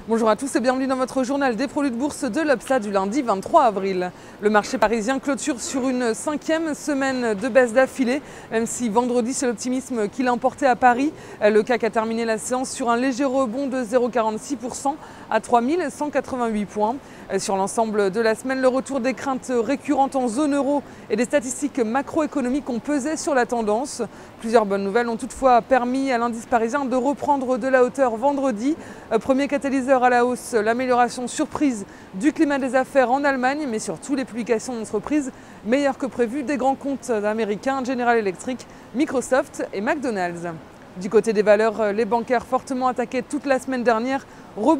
Bonjour à tous et bienvenue dans votre journal des produits de bourse de l'Obsa du lundi 23 avril. Le marché parisien clôture sur une 5e semaine de baisse d'affilée, même si vendredi c'est l'optimisme qui l'a emporté à Paris. Le CAC a terminé la séance sur un léger rebond de 0,46% à 3188 points. Sur l'ensemble de la semaine, le retour des craintes récurrentes en zone euro et des statistiques macroéconomiques ont pesé sur la tendance. Plusieurs bonnes nouvelles ont toutefois permis à l'indice parisien de reprendre de la hauteur vendredi. Premier catalyseur à la hausse, l'amélioration surprise du climat des affaires en Allemagne, mais surtout les publications d'entreprises meilleures que prévues des grands comptes américains General Electric, Microsoft et McDonald's. Du côté des valeurs, les bancaires fortement attaqués toute la semaine dernière ont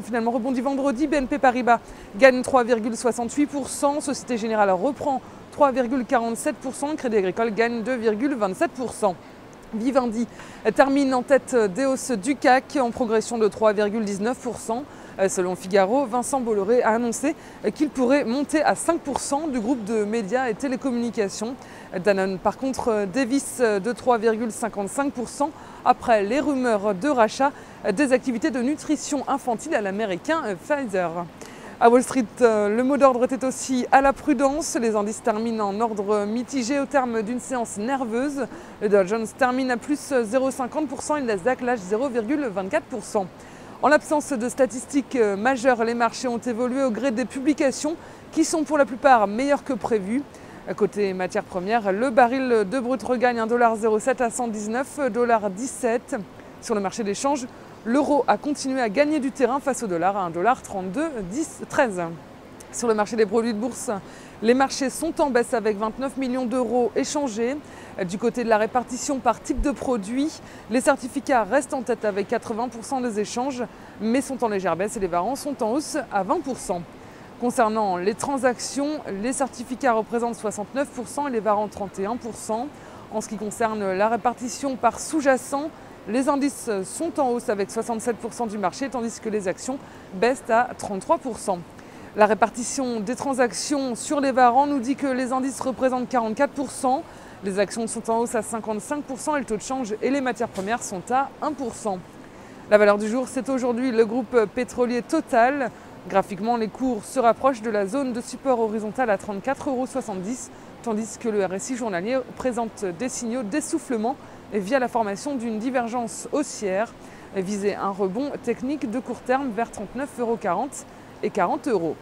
finalement rebondi vendredi. BNP Paribas gagne 3,68%, Société Générale reprend 3,47%, Crédit Agricole gagne 2,27%. Vivendi termine en tête des hausses du CAC en progression de 3,19%. Selon Figaro, Vincent Bolloré a annoncé qu'il pourrait monter à 5% du groupe de médias et télécommunications. Danone, par contre, dévisse de 3,55% après les rumeurs de rachat des activités de nutrition infantile à l'américain Pfizer. À Wall Street, le mot d'ordre était aussi à la prudence. Les indices terminent en ordre mitigé au terme d'une séance nerveuse. Le Dow Jones termine à plus 0,50% et le Nasdaq lâche 0,24%. En l'absence de statistiques majeures, les marchés ont évolué au gré des publications qui sont pour la plupart meilleures que prévues. Côté matières premières, le baril de brut regagne 1,07$ à 119,17$. Sur le marché des changes, l'euro a continué à gagner du terrain face au dollar à 1,3213$. Sur le marché des produits de bourse, les marchés sont en baisse avec 29 millions d'euros échangés. Du côté de la répartition par type de produit, les certificats restent en tête avec 80% des échanges, mais sont en légère baisse et les varants sont en hausse à 20%. Concernant les transactions, les certificats représentent 69% et les varants 31%. En ce qui concerne la répartition par sous-jacent, les indices sont en hausse avec 67% du marché, tandis que les actions baissent à 33%. La répartition des transactions sur les varants nous dit que les indices représentent 44%, les actions sont en hausse à 55% et le taux de change et les matières premières sont à 1%. La valeur du jour, c'est aujourd'hui le groupe pétrolier Total. Graphiquement, les cours se rapprochent de la zone de support horizontal à 34,70 €, tandis que le RSI journalier présente des signaux d'essoufflement via la formation d'une divergence haussière, visait un rebond technique de court terme vers 39,40 € et 40 €.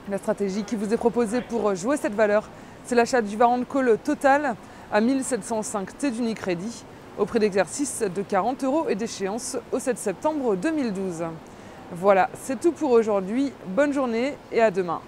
La stratégie qui vous est proposée pour jouer cette valeur, c'est l'achat du Varant Call Total à 1705 T d'Unicredit, au prix d'exercice de 40 € et d'échéance au 7 septembre 2012. Voilà, c'est tout pour aujourd'hui. Bonne journée et à demain.